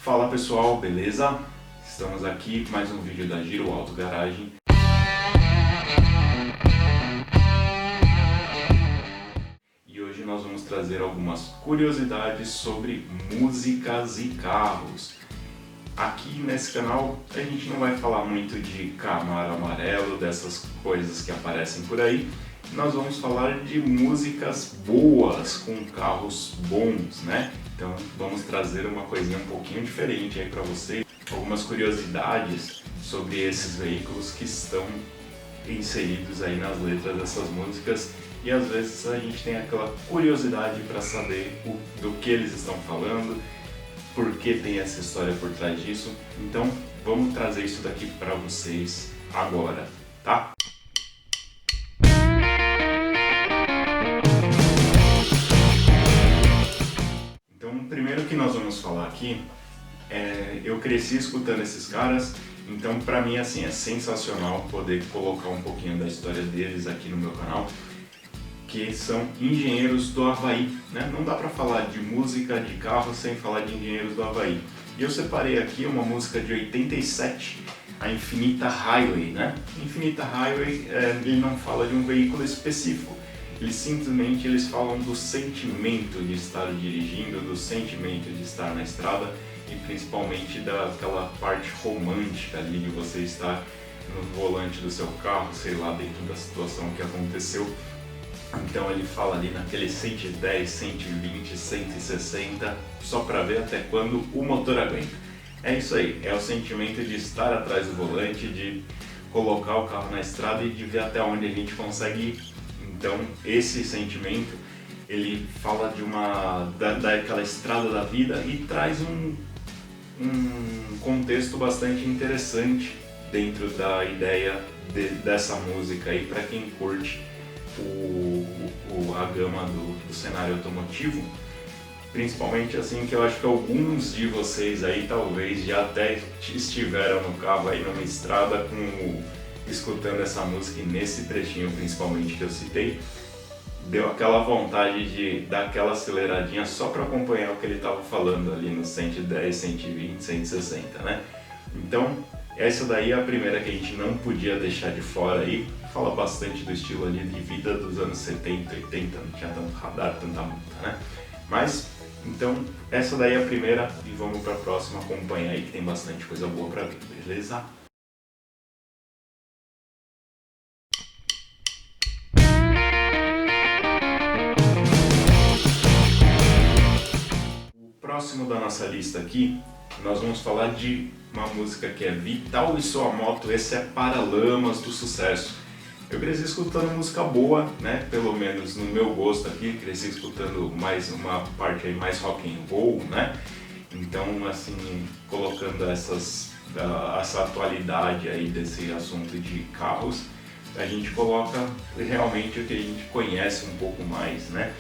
Fala pessoal, beleza? Estamos aqui com mais um vídeo da Giro Auto Garagem. E hoje nós vamos trazer algumas curiosidades sobre músicas e carros. Aqui nesse canal a gente não vai falar muito de Camaro amarelo, dessas coisas que aparecem por aí. Nós vamos falar de músicas boas, com carros bons, né? Então vamos trazer uma coisinha um pouquinho diferente aí para você, algumas curiosidades sobre esses veículos que estão inseridos aí nas letras dessas músicas, e às vezes a gente tem aquela curiosidade para saber do que eles estão falando, por que tem essa história por trás disso. Então vamos trazer isso daqui para vocês agora, tá? Primeiro que nós vamos falar aqui, eu cresci escutando esses caras, então pra mim assim, é sensacional poder colocar um pouquinho da história deles aqui no meu canal, que são Engenheiros do Havaí, né? Não dá pra falar de música de carro sem falar de Engenheiros do Havaí. E eu separei aqui uma música de 87, a Infinita Highway, né? Infinita Highway, ele não fala de um veículo específico. Eles falam do sentimento de estar dirigindo, do sentimento de estar na estrada e principalmente daquela parte romântica ali de você estar no volante do seu carro, sei lá, dentro da situação que aconteceu. Então ele fala ali naquele 110, 120, 160, só para ver até quando o motor aguenta. É isso aí, é o sentimento de estar atrás do volante, de colocar o carro na estrada e de ver até onde a gente consegue ir. Então esse sentimento, ele fala daquela estrada da vida e traz um contexto bastante interessante dentro da ideia dessa música aí para quem curte a gama do cenário automotivo. Principalmente assim, que eu acho que alguns de vocês aí talvez já até estiveram no carro aí numa estrada escutando essa música, e nesse trechinho principalmente que eu citei, deu aquela vontade de dar aquela aceleradinha só para acompanhar o que ele estava falando ali no 110, 120, 160, né? Então, essa daí é a primeira que a gente não podia deixar de fora aí. Fala bastante do estilo ali de vida dos anos 70, 80, não tinha tanto radar, tanta multa, né? Mas, então, essa daí é a primeira e vamos para a próxima acompanhar aí que tem bastante coisa boa para ver, beleza? Próximo da nossa lista aqui, nós vamos falar de uma música que é Vital e Sua Moto. Esse é Paralamas do Sucesso. Eu cresci escutando música boa, né? Pelo menos no meu gosto aqui, cresci escutando mais uma parte aí mais rock and roll, né? Então, assim, colocando essa atualidade aí desse assunto de carros, a gente coloca realmente o que a gente conhece um pouco mais, né?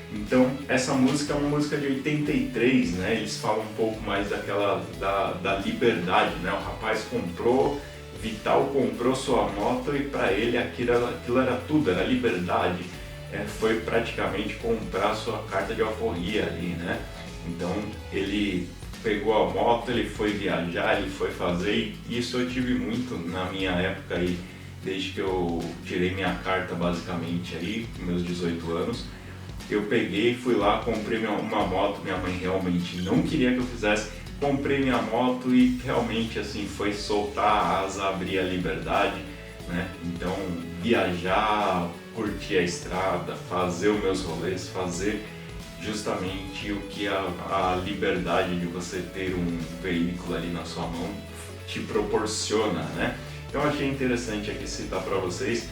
Então, essa música é uma música de 83, né? Eles falam um pouco mais da liberdade, né? O rapaz Vital comprou sua moto e para ele aquilo era tudo, era liberdade. Foi praticamente comprar sua carta de alforria ali, né? Então, ele pegou a moto, ele foi viajar, ele foi fazer, e isso eu tive muito na minha época aí, desde que eu tirei minha carta basicamente aí, com meus 18 anos. Eu peguei, fui lá, comprei uma moto, minha mãe realmente não queria que eu fizesse, comprei minha moto e realmente assim foi soltar a asa, abrir a liberdade, né? Então viajar, curtir a estrada, fazer os meus rolês, fazer justamente o que a liberdade de você ter um veículo ali na sua mão te proporciona, né? Então achei interessante aqui citar para vocês.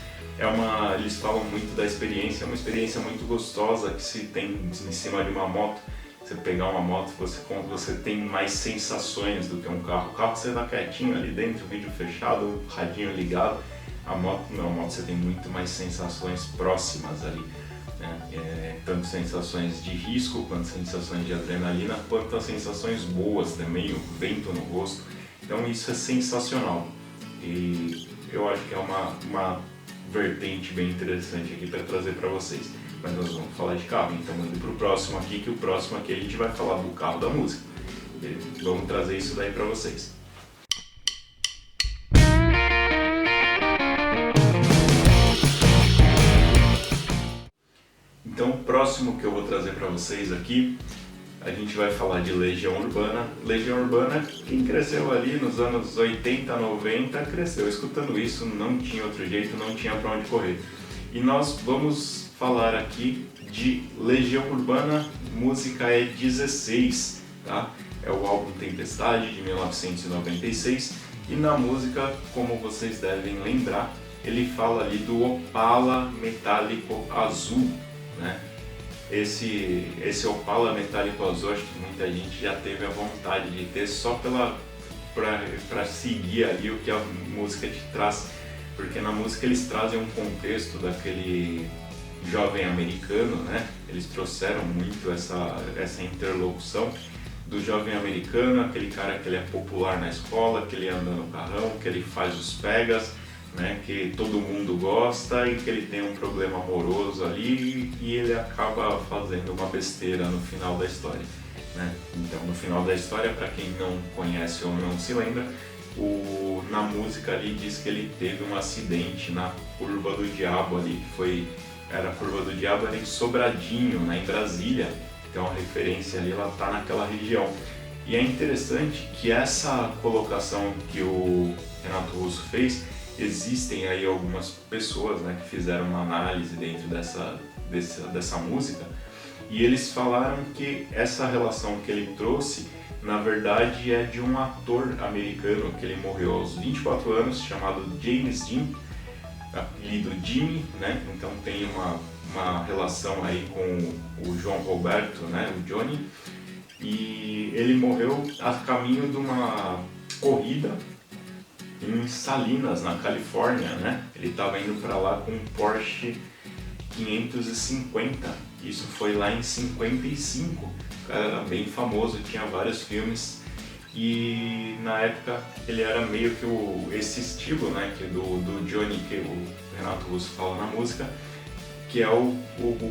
Eles falam muito da experiência, é uma experiência muito gostosa que se tem em cima de uma moto. Você pegar uma moto, você tem mais sensações do que um carro. O carro você tá quietinho ali dentro, vídeo fechado, radinho ligado. A moto não, a moto você tem muito mais sensações próximas ali, né? Tanto sensações de risco, quanto sensações de adrenalina, quanto as sensações boas também, o vento no rosto. Então isso é sensacional. E eu acho que é uma vertente bem interessante aqui para trazer para vocês. Mas nós vamos falar de carro, então indo para o próximo aqui, que o próximo aqui a gente vai falar do carro da música. Vamos trazer isso daí para vocês. Então, o próximo que eu vou trazer para vocês aqui, a gente vai falar de Legião Urbana. Legião Urbana, quem cresceu ali nos anos 80, 90, cresceu escutando isso, não tinha outro jeito, não tinha para onde correr. E nós vamos falar aqui de Legião Urbana, música é 16, tá? É o álbum Tempestade, de 1996, e na música, como vocês devem lembrar, ele fala ali do Opala metálico azul, né? Esse Opala metálico azul, acho que muita gente já teve a vontade de ter só para seguir ali o que a música te traz, porque na música eles trazem um contexto daquele jovem americano, né? Eles trouxeram muito essa interlocução do jovem americano, aquele cara que ele é popular na escola, que ele anda no carrão, que ele faz os pegas, né, que todo mundo gosta e que ele tem um problema amoroso ali e ele acaba fazendo uma besteira no final da história, né? Então, no final da história, para quem não conhece ou não se lembra, na música ali diz que ele teve um acidente na Curva do Diabo ali, era a Curva do Diabo, era em Sobradinho, né, em Brasília, então a referência ali, ela tá naquela região. E é interessante que essa colocação que o Renato Russo fez, existem aí algumas pessoas, né, que fizeram uma análise dentro dessa música e eles falaram que essa relação que ele trouxe, na verdade, é de um ator americano que ele morreu aos 24 anos, chamado James Dean, apelido Jimmy, né? Então tem uma relação aí com o João Roberto, né, o Johnny, e ele morreu a caminho de uma corrida em Salinas, na Califórnia, né? Ele estava indo para lá com um Porsche 550, isso foi lá em 55, o cara era bem famoso, tinha vários filmes e na época ele era meio que esse estilo, né, que do Johnny, que o Renato Russo fala na música, que é o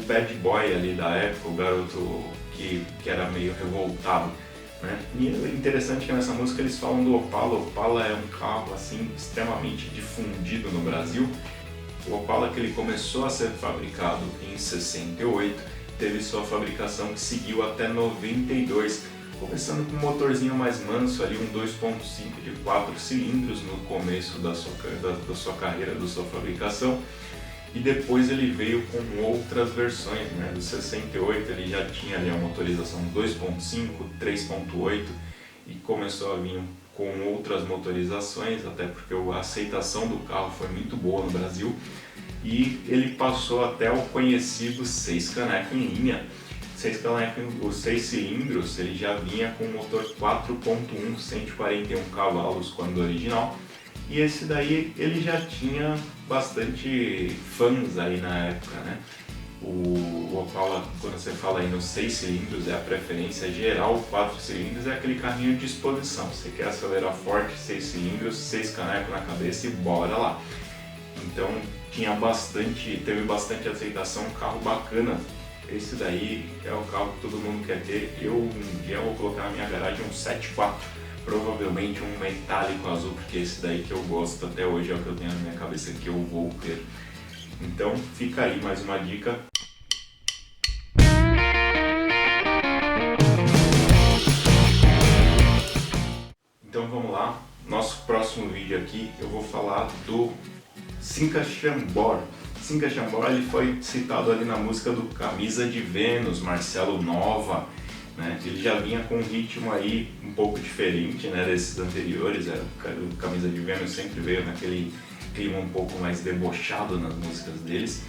bad boy ali da época, o garoto que era meio revoltado. E é interessante que nessa música eles falam do Opala. O Opala é um carro assim extremamente difundido no Brasil. O Opala, que ele começou a ser fabricado em 68, teve sua fabricação que seguiu até 92, começando com um motorzinho mais manso ali, um 2.5 de 4 cilindros no começo da sua carreira, da sua fabricação. E depois ele veio com outras versões, né? Do 68 ele já tinha ali a motorização 2.5, 3.8 e começou a vir com outras motorizações, até porque a aceitação do carro foi muito boa no Brasil. E ele passou até o conhecido 6 caneco em linha. Os 6 cilindros, ele já vinha com motor 4.1, 141 cavalos quando original. E esse daí ele já tinha bastante fãs aí na época, né? O Opala, quando você fala aí nos 6 cilindros, é a preferência geral, 4 cilindros é aquele carrinho de exposição. Você quer acelerar forte, 6 cilindros, 6 canecos na cabeça e bora lá. Então teve bastante aceitação, um carro bacana. Esse daí é o carro que todo mundo quer ter. Um dia vou colocar na minha garagem um 7.4. Provavelmente um metálico azul, porque esse daí que eu gosto até hoje é o que eu tenho na minha cabeça que eu vou ter. Então fica aí mais uma dica. Então vamos lá, nosso próximo vídeo aqui eu vou falar do Cinca Chambord. Cinca Chambord, ele foi citado ali na música do Camisa de Vênus, Marcelo Nova, né? Ele já vinha com um ritmo aí um pouco diferente, né, desses anteriores. O Camisa de Vênus sempre veio naquele clima um pouco mais debochado nas músicas deles,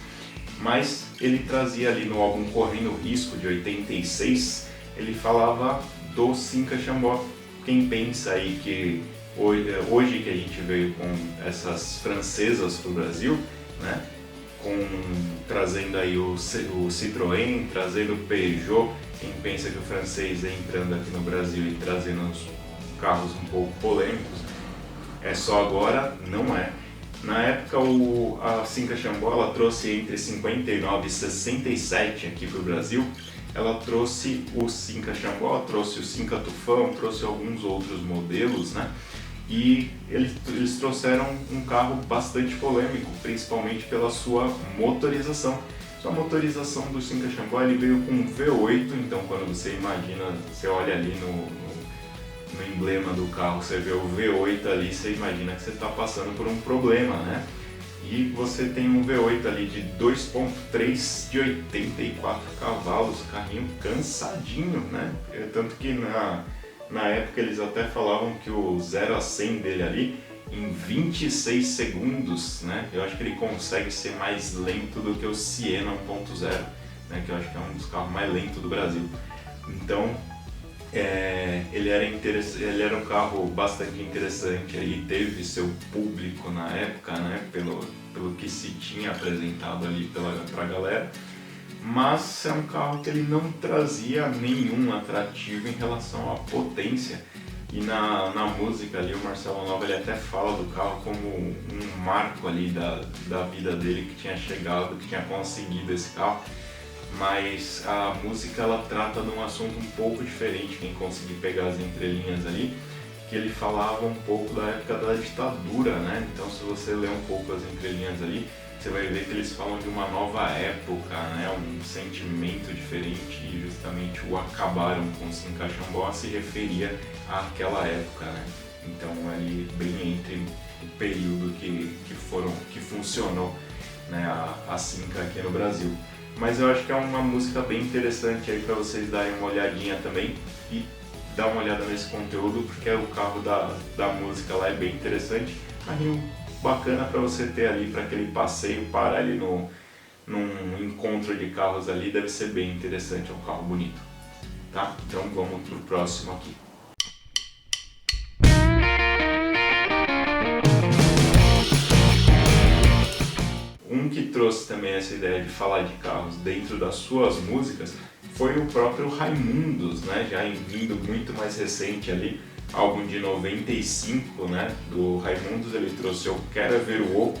mas ele trazia ali no álbum Correndo Risco, de 86, ele falava do Cinca Chambord. Quem pensa aí que hoje que a gente veio com essas francesas para o Brasil, né, trazendo aí o Citroën, trazendo o Peugeot, quem pensa que o francês é entrando aqui no Brasil e trazendo uns carros um pouco polêmicos, é só agora? Não é. Na época a Cinca Chambord trouxe entre 59 e 67 aqui para o Brasil, ela trouxe o Cinca Xangô, trouxe o Cinca Tufão, trouxe alguns outros modelos, né? E eles trouxeram um carro bastante polêmico, principalmente pela sua motorização. Sua motorização do Cinca Xangô, ele veio com V8, então quando você imagina, você olha ali no emblema do carro, você vê o V8 ali, você imagina que você está passando por um problema, né? E você tem um V8 ali de 2.3 de 84 cavalos, carrinho cansadinho, né? Tanto que na época eles até falavam que o 0 a 100 dele ali em 26 segundos, né? Eu acho que ele consegue ser mais lento do que o Siena 1.0, né? Que eu acho que é um dos carros mais lentos do Brasil. Então, ele era um carro bastante interessante, aí teve seu público na época, né? Pelo que se tinha apresentado ali para a galera. Mas é um carro que ele não trazia nenhum atrativo em relação à potência. E na música ali, o Marcelo Nova ele até fala do carro como um marco ali da vida dele, que tinha chegado, que tinha conseguido esse carro. Mas a música ela trata de um assunto um pouco diferente, quem conseguir pegar as entrelinhas ali, que ele falava um pouco da época da ditadura, né? Então se você ler um pouco as entrelinhas ali, você vai ver que eles falam de uma nova época, né? Um sentimento diferente, e justamente o acabaram com o Cinca Xangô se referia àquela época, né? Então ali bem entre o período que funcionou, né, a Cinca aqui no Brasil. Mas eu acho que é uma música bem interessante aí para vocês darem uma olhadinha também e dar uma olhada nesse conteúdo, porque o carro da música lá é bem interessante, carrinho bacana para você ter ali para aquele passeio, parar ali num encontro de carros ali, deve ser bem interessante, é um carro bonito, tá? Então vamos pro próximo aqui. Um que trouxe também essa ideia de falar de carros dentro das suas músicas foi o próprio Raimundos, né? Já vindo muito mais recente ali, álbum de 95, né? Do Raimundos, ele trouxe Eu Quero É Ver o Oco,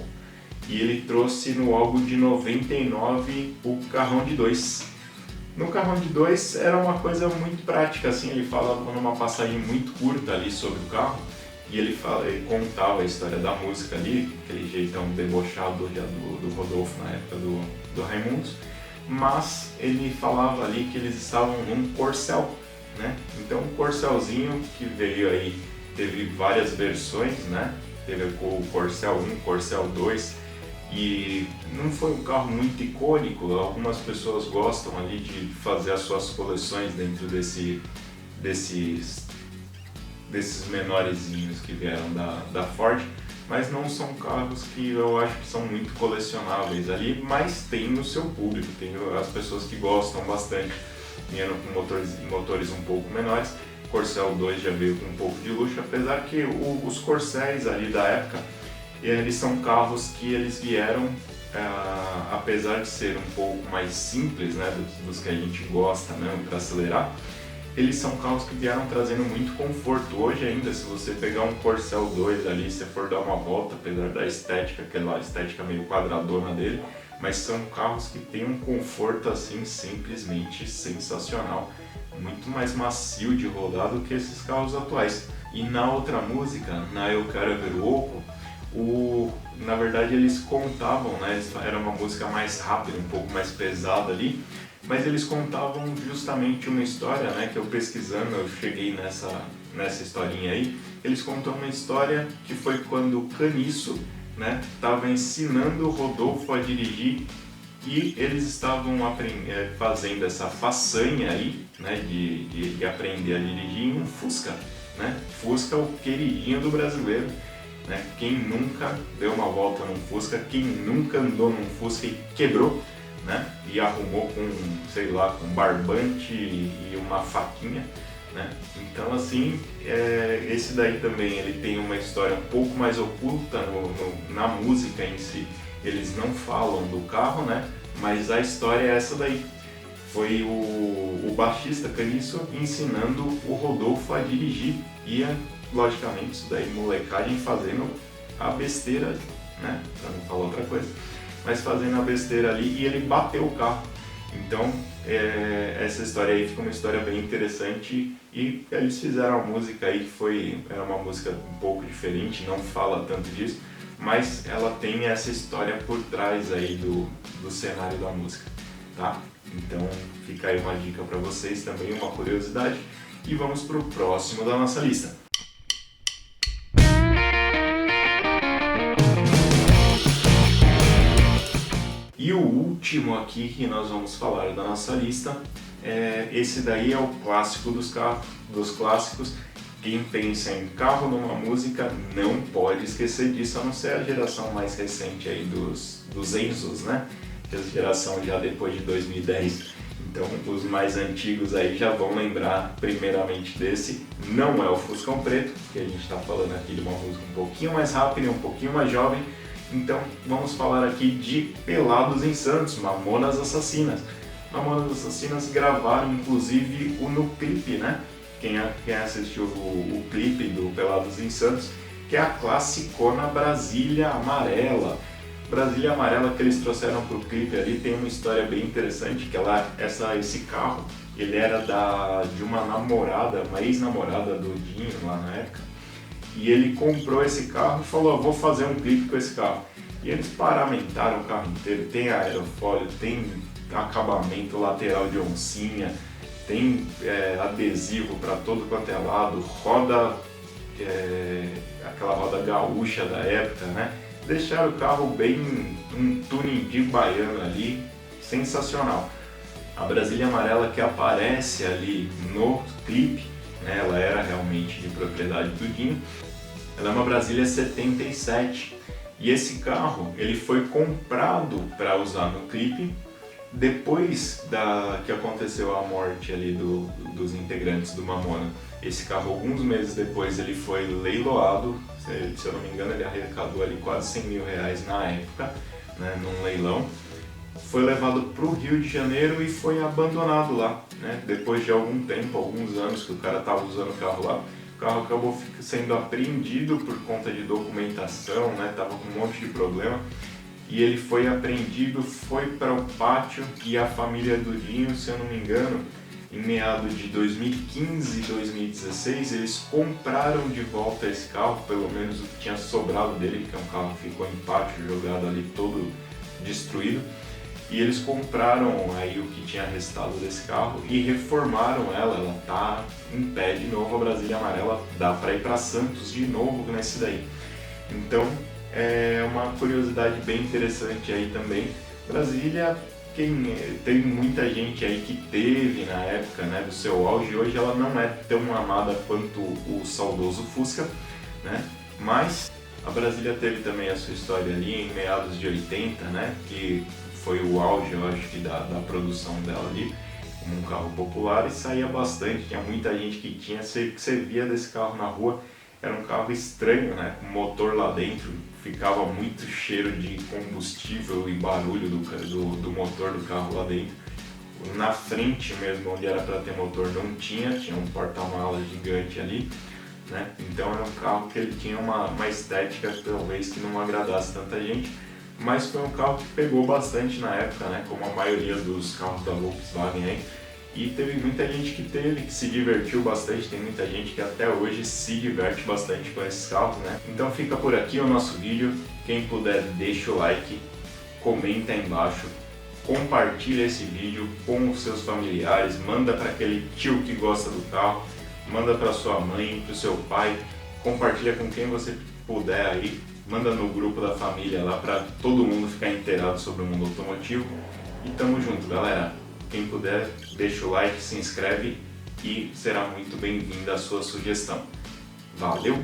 e ele trouxe no álbum de 99 o Carrão de Dois. No Carrão de Dois era uma coisa muito prática, assim, ele falava numa passagem muito curta ali sobre o carro, e ele contava a história da música ali, aquele jeitão debochado do Rodolfo na época do Raimundos, mas ele falava ali que eles estavam num Corcel, né? Então um Corcelzinho que veio aí, teve várias versões, né? Teve o Corcel 1, Corcel 2, e não foi um carro muito icônico. Algumas pessoas gostam ali de fazer as suas coleções dentro desses menorzinhos que vieram da Ford, mas não são carros que eu acho que são muito colecionáveis ali, mas tem o seu público, tem as pessoas que gostam bastante, vieram com motores um pouco menores. Corcel 2 já veio com um pouco de luxo, apesar que os Corcéis ali da época, eles são carros que eles vieram, apesar de ser um pouco mais simples, né, dos que a gente gosta mesmo para acelerar, eles são carros que vieram trazendo muito conforto. Hoje ainda, se você pegar um Corcel 2 ali, se for dar uma volta, apesar da estética, aquela estética meio quadradona dele, mas são carros que têm um conforto assim simplesmente sensacional, muito mais macio de rodar do que esses carros atuais. E na outra música, na Eu Quero É Ver o Oco, na verdade eles contavam, né, era uma música mais rápida, um pouco mais pesada ali, mas eles contavam justamente uma história, né, que eu pesquisando, eu cheguei nessa historinha aí. Eles contam uma história que foi quando o Caniço, né, estava ensinando o Rodolfo a dirigir, e eles estavam fazendo essa façanha aí, né, de aprender a dirigir em um Fusca, né? Fusca é o queridinho do brasileiro, né? Quem nunca deu uma volta num Fusca, quem nunca andou num Fusca e quebrou, né? E arrumou com, sei lá, com barbante e uma faquinha, né? Então assim, esse daí também ele tem uma história um pouco mais oculta na música em si. Eles não falam do carro, né? Mas a história é essa daí. Foi o baixista Caniço ensinando o Rodolfo a dirigir. E, logicamente, isso daí, molecagem fazendo a besteira, né? Pra não falar outra coisa. Mas fazendo a besteira ali, e ele bateu o carro. Então, essa história aí fica uma história bem interessante e eles fizeram uma música aí que era uma música um pouco diferente, não fala tanto disso, mas ela tem essa história por trás aí do cenário da música, tá? Então fica aí uma dica para vocês, também uma curiosidade, e vamos pro próximo da nossa lista. E o último aqui que nós vamos falar da nossa lista, esse daí é o clássico dos clássicos. Quem pensa em carro numa música não pode esquecer disso, a não ser a geração mais recente aí dos Enzos, né? Que é a geração já depois de 2010. Então os mais antigos aí já vão lembrar primeiramente desse. Não é o Fuscão Preto, que a gente está falando aqui de uma música um pouquinho mais rápida e um pouquinho mais jovem. Então vamos falar aqui de Pelados em Santos, Mamonas Assassinas. Mamonas Assassinas gravaram inclusive no clipe, né? Quem assistiu o clipe do Pelados em Santos, que é a classicona Brasília Amarela. Brasília Amarela que eles trouxeram para o clipe ali tem uma história bem interessante, que esse carro, ele era de uma namorada, uma ex-namorada do Dinho lá na época. E ele comprou esse carro e falou, vou fazer um clipe com esse carro. E eles paramentaram o carro inteiro, tem aerofólio, tem acabamento lateral de oncinha, tem adesivo para todo quanto é lado, roda, aquela roda gaúcha da época, né? Deixaram o carro bem um tuning de baiano ali, sensacional. A Brasília Amarela que aparece ali no clipe, né, ela era realmente de propriedade do Dinho. Ela é uma Brasília 77 e esse carro ele foi comprado para usar no clipe depois que aconteceu a morte ali dos integrantes do Mamona. Esse carro, alguns meses depois, ele foi leiloado, se eu não me engano ele arrecadou ali quase 100 mil reais na época, né, num leilão. Foi levado para o Rio de Janeiro e foi abandonado lá, né? Depois de algum tempo, alguns anos que o cara estava usando o carro lá, o carro acabou sendo apreendido por conta de documentação, né? Tava com um monte de problema e ele foi apreendido, foi para o pátio e a família do Dinho, se eu não me engano, em meados de 2015 e 2016, eles compraram de volta esse carro, pelo menos o que tinha sobrado dele, que é um carro que ficou em pátio, jogado ali todo destruído. E eles compraram aí o que tinha restado desse carro e reformaram ela tá em pé de novo, a Brasília Amarela, dá para ir para Santos de novo nesse daí. Então é uma curiosidade bem interessante aí também. Brasília, tem muita gente aí que teve na época, né, do seu auge, hoje ela não é tão amada quanto o saudoso Fusca, né, mas a Brasília teve também a sua história ali em meados de 80, né, que foi o auge, eu acho que da produção dela ali, como um carro popular, e saía bastante, tinha muita gente que tinha, você via desse carro na rua, era um carro estranho, né, com motor lá dentro, ficava muito cheiro de combustível e barulho do motor do carro lá dentro. Na frente mesmo, onde era para ter motor, não tinha um porta-malas gigante ali, né, então era um carro que ele tinha uma estética talvez que não agradasse tanta gente, mas foi um carro que pegou bastante na época, né, como a maioria dos carros da Volkswagen aí, e teve muita gente que se divertiu bastante, tem muita gente que até hoje se diverte bastante com esses carros, né. Então fica por aqui o nosso vídeo, quem puder deixa o like, comenta aí embaixo, compartilha esse vídeo com os seus familiares, manda para aquele tio que gosta do carro, manda para sua mãe, para o seu pai, compartilha com quem você puder aí, manda no grupo da família lá para todo mundo ficar inteirado sobre o mundo automotivo. E tamo junto, galera. Quem puder, deixa o like, se inscreve e será muito bem-vinda a sua sugestão. Valeu!